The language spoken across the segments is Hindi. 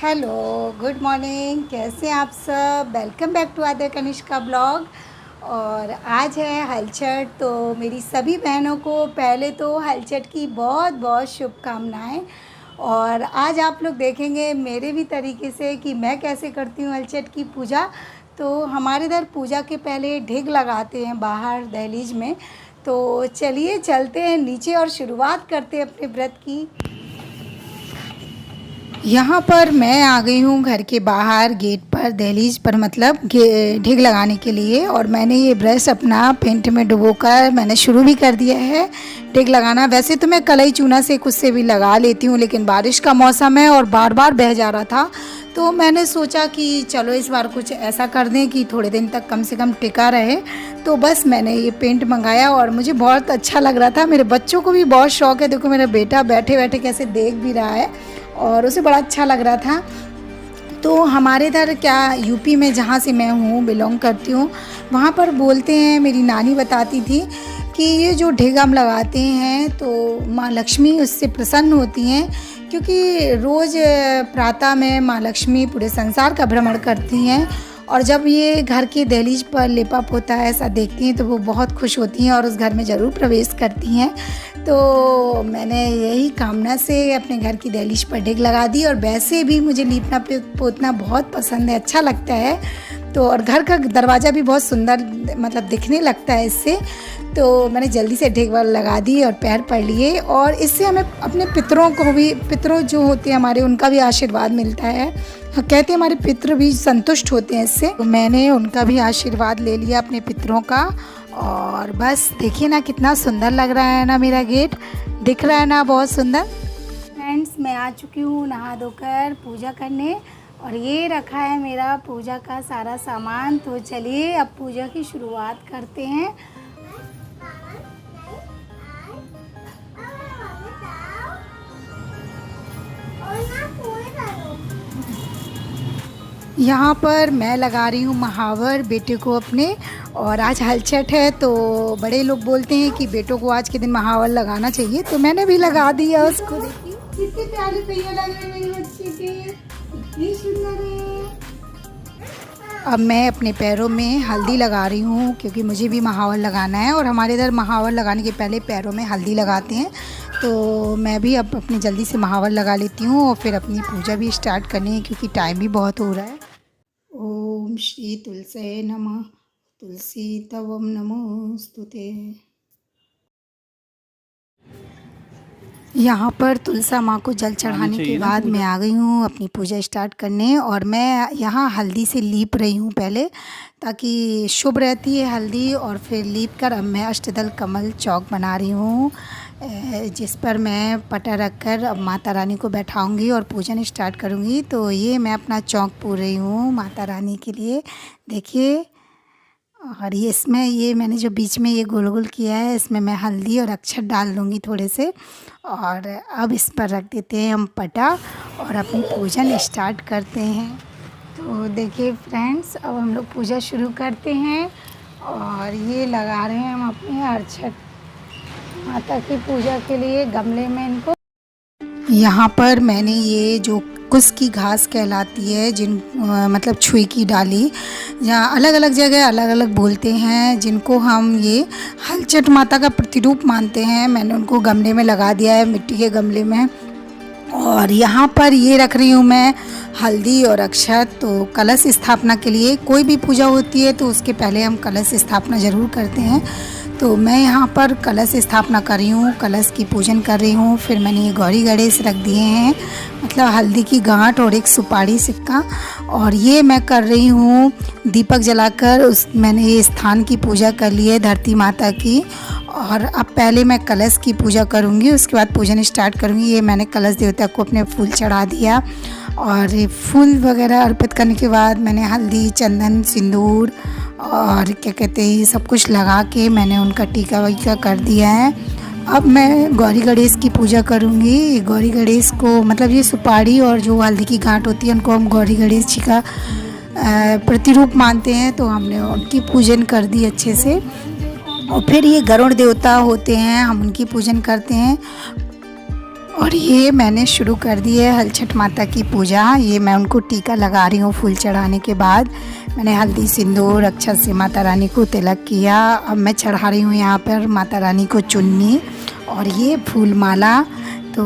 Hello, good morning. कैसे हैं आप सब? वेलकम बैक टू आदर कनिष्का ब्लॉग। और आज है हलचट, तो मेरी सभी बहनों को पहले तो हलचट की बहुत बहुत शुभकामनाएं। और आज आप लोग देखेंगे मेरे भी तरीके से कि मैं कैसे करती हूँ हलचट की पूजा। तो हमारे इधर पूजा के पहले ढिग लगाते हैं बाहर दहलीज में। तो चलिए चलते हैं नीचे और शुरुआत करते हैं अपने व्रत की। यहाँ पर मैं आ गई हूँ घर के बाहर गेट पर, दहलीज पर, मतलब ढिग लगाने के लिए। और मैंने ये ब्रश अपना पेंट में डुबोकर मैंने शुरू भी कर दिया है ढिग लगाना। वैसे तो मैं कलई चूना से कुछ से भी लगा लेती हूँ, लेकिन बारिश का मौसम है और बार बार बह जा रहा था, तो मैंने सोचा कि चलो इस बार कुछ ऐसा कर दें कि थोड़े दिन तक कम से कम टिका रहे। तो बस मैंने ये पेंट मंगाया और मुझे बहुत अच्छा लग रहा था। मेरे बच्चों को भी बहुत शौक़ है। देखो मेरा बेटा बैठे बैठे कैसे देख भी रहा है और उसे बड़ा अच्छा लग रहा था। तो हमारे इधर क्या, यूपी में जहाँ से मैं हूँ, बिलोंग करती हूँ, वहाँ पर बोलते हैं, मेरी नानी बताती थी कि ये जो ढिग हम लगाते हैं तो माँ लक्ष्मी उससे प्रसन्न होती हैं, क्योंकि रोज़ प्रातः में माँ लक्ष्मी पूरे संसार का भ्रमण करती हैं। और जब ये घर के दहलीज पर लेपा होता है ऐसा देखती हैं तो वो बहुत खुश होती हैं और उस घर में ज़रूर प्रवेश करती हैं। तो मैंने यही कामना से अपने घर की दहलीज पर ढिग लगा दी। और वैसे भी मुझे लीपना पोतना बहुत पसंद है, अच्छा लगता है। तो और घर का दरवाज़ा भी बहुत सुंदर मतलब दिखने लगता है इससे। तो मैंने जल्दी से ढिग लगा दी और पैर पड़ लिए। और इससे हमें अपने पितरों को भी, पितरों जो होते हैं हमारे, उनका भी आशीर्वाद मिलता है। कहते हैं हमारे पितृ भी संतुष्ट होते हैं इससे। तो मैंने उनका भी आशीर्वाद ले लिया अपने पितरों का। और बस देखिए ना कितना सुंदर लग रहा है ना, मेरा गेट दिख रहा है ना, बहुत सुंदर। फ्रेंड्स, मैं आ चुकी हूँ नहा धोकर पूजा करने और ये रखा है मेरा पूजा का सारा सामान। तो चलिए अब पूजा की शुरुआत करते हैं। यहाँ पर मैं लगा रही हूँ महावर बेटे को अपने। और आज हलचट है तो बड़े लोग बोलते हैं कि बेटों को आज के दिन महावर लगाना चाहिए, तो मैंने भी लगा दिया उसको। देखिए कितने प्यारे पैर लग रहे हैं मेरे बच्चे के, कितनी सुंदर है। अब मैं अपने पैरों में हल्दी लगा रही हूँ क्योंकि मुझे भी महावर लगाना है। और हमारे इधर महावर लगाने के पहले पैरों में हल्दी लगाते हैं। तो मैं भी अब अपनी जल्दी से महावर लगा लेती हूँ और फिर अपनी पूजा भी स्टार्ट करनी है क्योंकि टाइम भी बहुत हो रहा है। ओम श्री तुलसे नमः। तुलसी तवम नमोस्तुते। यहाँ पर तुलसा माँ को जल चढ़ाने के बाद मैं आ गई हूँ अपनी पूजा स्टार्ट करने। और मैं यहाँ हल्दी से लीप रही हूँ पहले, ताकि शुभ रहती है हल्दी। और फिर लीप कर अब मैं अष्टदल कमल चौक बना रही हूँ, जिस पर मैं पटा रख कर अब माता रानी को बैठाऊंगी और पूजन स्टार्ट करूँगी। तो ये मैं अपना चौक पूर रही हूँ माता रानी के लिए, देखिए। और ये इसमें ये मैंने जो बीच में ये गोल गोल किया है, इसमें मैं हल्दी और अक्षत डाल दूँगी थोड़े से। और अब इस पर रख देते हैं हम पटा और अपनी पूजन स्टार्ट करते हैं। तो देखिए फ्रेंड्स, अब हम लोग पूजा शुरू करते हैं। और ये लगा रहे हैं हम अपने अक्षत माता की पूजा के लिए गमले में इनको। यहाँ पर मैंने ये जो कुश की घास कहलाती है, मतलब छुई की डाली, जहाँ अलग अलग जगह अलग अलग बोलते हैं, जिनको हम ये हलचट माता का प्रतिरूप मानते हैं, मैंने उनको गमले में लगा दिया है, मिट्टी के गमले में। और यहाँ पर ये रख रही हूँ मैं हल्दी और अक्षत। तो कलश स्थापना के लिए, कोई भी पूजा होती है तो उसके पहले हम कलश स्थापना ज़रूर करते हैं। तो मैं यहाँ पर कलश स्थापना कर रही हूँ, कलश की पूजन कर रही हूँ। फिर मैंने ये गौरी गणेश रख दिए हैं, मतलब हल्दी की गांठ और एक सुपारी सिक्का। और ये मैं कर रही हूँ दीपक जलाकर, मैंने ये स्थान की पूजा कर ली है, धरती माता की। और अब पहले मैं कलश की पूजा करूँगी, उसके बाद पूजन स्टार्ट करूँगी। ये मैंने कलश देवता को अपने फूल चढ़ा दिया। और ये फूल वगैरह अर्पित करने के बाद मैंने हल्दी, चंदन, सिंदूर और क्या कहते हैं ये सब कुछ लगा के मैंने उनका टीका वीका कर दिया है। अब मैं गौरी गणेश की पूजा करूँगी। गौरी गणेश को, मतलब ये सुपारी और जो हल्दी की गांठ होती है, उनको हम गौरी गणेश जी का प्रतिरूप मानते हैं। तो हमने उनकी पूजन कर दी अच्छे से। और फिर ये गरुड़ देवता होते हैं, हम उनकी पूजन करते हैं। और ये मैंने शुरू कर दी है हलछठ माता की पूजा। ये मैं उनको टीका लगा रही हूँ। फूल चढ़ाने के बाद मैंने हल्दी सिंदूर अक्षत से माता रानी को तिलक किया। अब मैं चढ़ा रही हूँ यहाँ पर माता रानी को चुन्नी और ये फूल माला। तो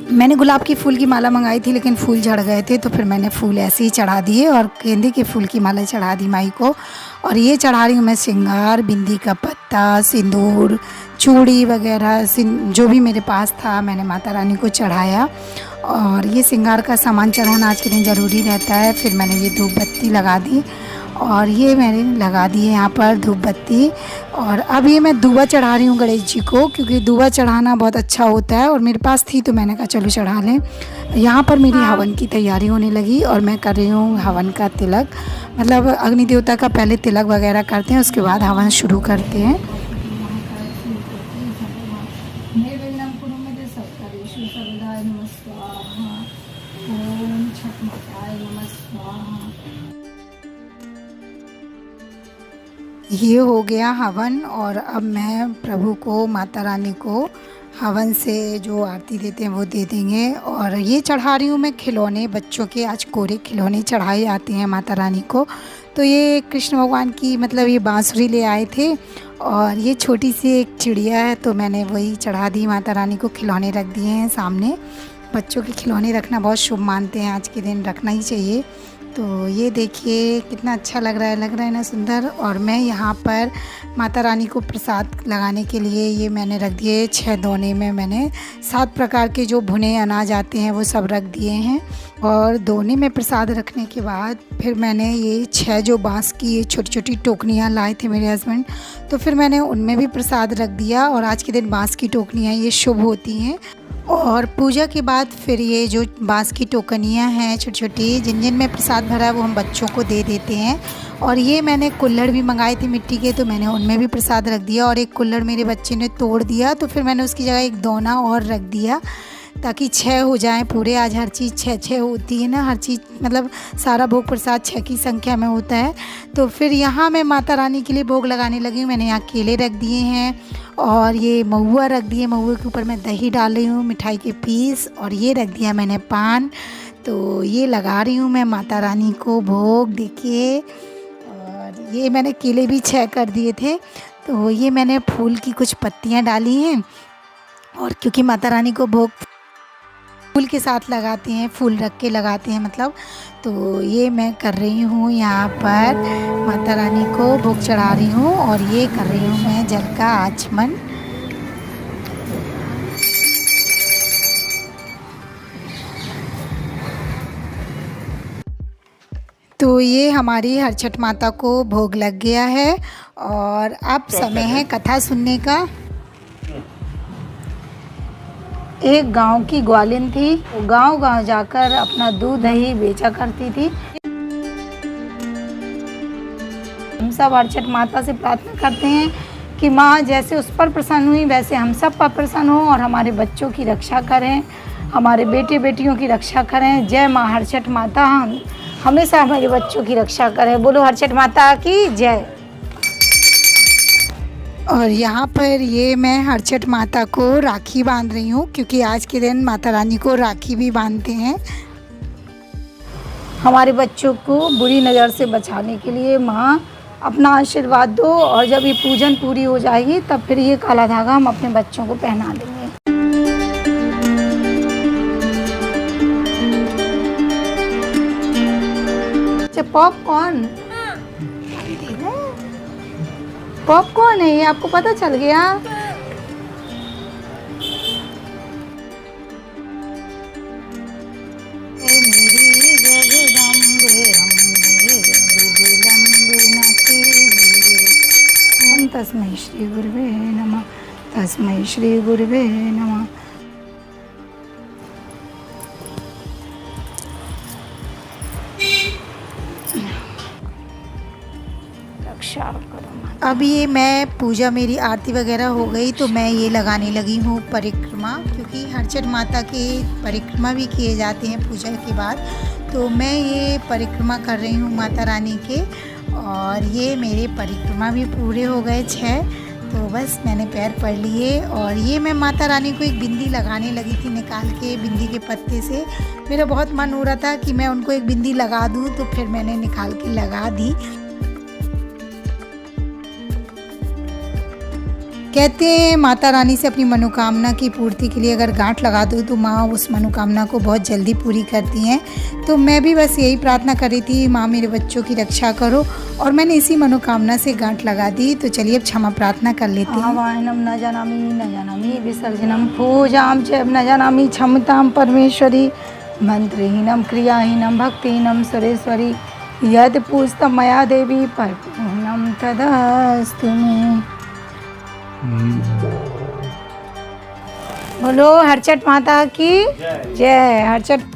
मैंने गुलाब की फूल की माला मंगाई थी लेकिन फूल झड़ गए थे, तो फिर मैंने फूल ऐसे ही चढ़ा दिए और गेंदे के फूल की माला चढ़ा दी माई को। और ये चढ़ा रही हूँ मैं श्रृंगार, बिंदी का पत्ता, सिंदूर, चूड़ी वगैरह जो भी मेरे पास था मैंने माता रानी को चढ़ाया। और ये श्रृंगार का सामान चढ़ाना आज के दिन ज़रूरी रहता है। फिर मैंने ये धूप बत्ती लगा दी और ये मैंने लगा दी है यहाँ पर धूप बत्ती। और अब ये मैं दूबा चढ़ा रही हूँ गणेश जी को, क्योंकि दूबा चढ़ाना बहुत अच्छा होता है और मेरे पास थी तो मैंने कहा चलो चढ़ा लें। यहाँ पर मेरी हवन की तैयारी होने लगी और मैं कर रही हूँ हवन का तिलक। मतलब अग्नि देवता का पहले तिलक वगैरह करते हैं, उसके बाद हवन शुरू करते हैं। ये हो गया हवन और अब मैं प्रभु को, माता रानी को हवन से जो आरती देते हैं वो दे देंगे। और ये चढ़ा रही हूँ मैं खिलौने बच्चों के। आज कोरे खिलौने चढ़ाए जाते हैं माता रानी को। तो ये कृष्ण भगवान की मतलब ये बांसुरी ले आए थे और ये छोटी सी एक चिड़िया है, तो मैंने वही चढ़ा दी। माता रानी को खिलौने रख दिए हैं सामने। बच्चों के खिलौने रखना बहुत शुभ मानते हैं, आज के दिन रखना ही चाहिए। तो ये देखिए कितना अच्छा लग रहा है ना, सुंदर। और मैं यहाँ पर माता रानी को प्रसाद लगाने के लिए ये मैंने रख दिए 6 दोने में। मैंने 7 प्रकार के जो भुने अनाज आते हैं वो सब रख दिए हैं। और दोने में प्रसाद रखने के बाद फिर मैंने ये 6 जो बांस की ये छोटी छोटी टोकनियाँ लाए थे मेरे हस्बैंड, तो फिर मैंने उनमें भी प्रसाद रख दिया। और आज के दिन बांस की टोकनियाँ ये शुभ होती हैं। और पूजा के बाद फिर ये जो बांस की टोकनियाँ हैं छोटी छोटी, जिन जिन में प्रसाद भरा है वो हम बच्चों को दे देते हैं। और ये मैंने कुल्हड़ भी मंगाए थे मिट्टी के, तो मैंने उनमें भी प्रसाद रख दिया। और एक कुल्हड़ मेरे बच्चे ने तोड़ दिया, तो फिर मैंने उसकी जगह एक दोना और रख दिया ताकि 6 हो जाएं पूरे। आज हर चीज़ 6 होती है ना, हर चीज़ मतलब सारा भोग प्रसाद 6 की संख्या में होता है। तो फिर यहाँ मैं माता रानी के लिए भोग लगाने लगी हूँ। मैंने यहाँ केले रख दिए हैं और ये महुआ रख दिए। महुए के ऊपर मैं दही डाल रही हूँ, मिठाई के पीस, और ये रख दिया मैंने पान। तो ये लगा रही हूँ मैं माता रानी को भोग, देखिए। और ये मैंने केले भी 6 कर दिए थे। तो ये मैंने फूल की कुछ पत्तियाँ डाली हैं, और क्योंकि माता रानी को भोग फूल के साथ लगाते हैं, फूल रख के लगाते हैं मतलब। तो ये मैं कर रही हूँ यहाँ पर माता रानी को भोग चढ़ा रही हूँ। और ये कर रही हूँ मैं जल का आचमन। तो ये हमारी हरछठ माता को भोग लग गया है और अब समय है कथा सुनने का। एक गांव की ग्वालिन थी, वो गांव जाकर अपना दूध दही बेचा करती थी। हम सब हरछठ माता से प्रार्थना करते हैं कि माँ जैसे उस पर प्रसन्न हुई वैसे हम सब पर प्रसन्न हो और हमारे बच्चों की रक्षा करें, हमारे बेटे बेटियों की रक्षा करें। जय माँ हरछठ माता, हमेशा हमारे बच्चों की रक्षा करें। बोलो हरछठ माता की जय। और यहाँ पर ये मैं हरछठ माता को राखी बांध रही हूँ, क्योंकि आज के दिन माता रानी को राखी भी बांधते हैं। हमारे बच्चों को बुरी नज़र से बचाने के लिए माँ अपना आशीर्वाद दो, और जब ये पूजन पूरी हो जाएगी तब फिर ये काला धागा हम अपने बच्चों को पहना देंगे। पॉपकॉर्न, पॉपकॉर्न है ये, आपको पता चल गया? मेरी जगदम्बे अम्बे तस्मै श्री गुरुवे नमः, तस्मै श्री गुरुवे नमः। अब ये मैं पूजा मेरी आरती वगैरह हो गई तो मैं ये लगाने लगी हूँ परिक्रमा, क्योंकि हरछठ माता के परिक्रमा भी किए जाते हैं पूजा के बाद। तो मैं ये परिक्रमा कर रही हूँ माता रानी के, और ये मेरे परिक्रमा भी पूरे हो गए 6। तो बस मैंने पैर पढ़ लिए और ये मैं माता रानी को एक बिंदी लगाने लगी थी निकाल के बिंदी के पत्ते से। मेरा बहुत मन हो रहा था कि मैं उनको एक बिंदी लगा दूँ, तो फिर मैंने निकाल के लगा दी। कहते हैं माता रानी से अपनी मनोकामना की पूर्ति के लिए अगर गांठ लगा दो तो माँ उस मनोकामना को बहुत जल्दी पूरी करती हैं। तो मैं भी बस यही प्रार्थना कर रही थी, माँ मेरे बच्चों की रक्षा करो, और मैंने इसी मनोकामना से गांठ लगा दी। तो चलिए अब क्षमा प्रार्थना कर लेते हैं। आवाहनम न जानामि विसर्जनम पूजाम च न जानामि क्षमताम परमेश्वरी मंत्रहीनम क्रियाहीनम भक्तिहीनम सुरेश्वरी यद पूजतम मया देवी परिपूर्णम तदस्तु मे। बोलो हरचट माता की जय। हरचट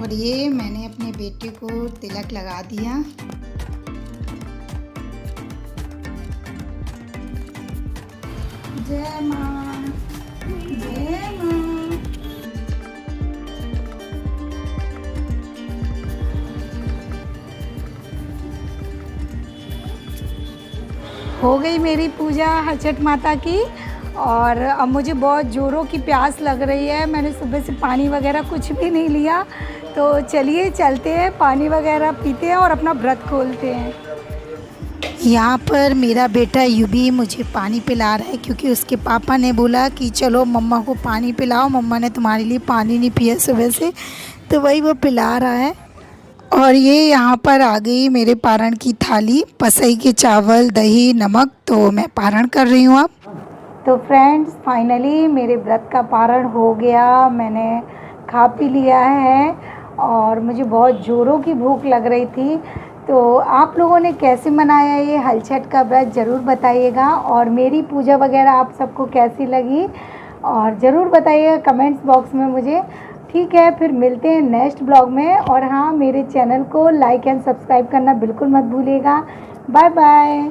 और ये मैंने अपने बेटे को तिलक लगा दिया। जय माँ, जय माँ। हो गई मेरी पूजा हरचट माता की, और अब मुझे बहुत ज़ोरों की प्यास लग रही है। मैंने सुबह से पानी वगैरह कुछ भी नहीं लिया, तो चलिए चलते हैं, पानी वगैरह पीते हैं और अपना व्रत खोलते हैं। यहाँ पर मेरा बेटा यूबी मुझे पानी पिला रहा है, क्योंकि उसके पापा ने बोला कि चलो मम्मा को पानी पिलाओ, मम्मा ने तुम्हारे लिए पानी नहीं पिया सुबह से, तो वही वो पिला रहा है। और ये यहाँ पर आ गई मेरे पारण की थाली, पसई के चावल, दही, नमक, तो मैं पारण कर रही हूँ अब। तो फ्रेंड्स फाइनली मेरे व्रत का पारण हो गया, मैंने खा पी लिया है और मुझे बहुत ज़ोरों की भूख लग रही थी। तो आप लोगों ने कैसे मनाया ये हलछठ का व्रत ज़रूर बताइएगा, और मेरी पूजा वगैरह आप सबको कैसी लगी और ज़रूर बताइएगा कमेंट्स बॉक्स में मुझे। ठीक है, फिर मिलते हैं नेक्स्ट ब्लॉग में, और हाँ मेरे चैनल को लाइक एंड सब्सक्राइब करना बिल्कुल मत भूलिएगा। Bye bye.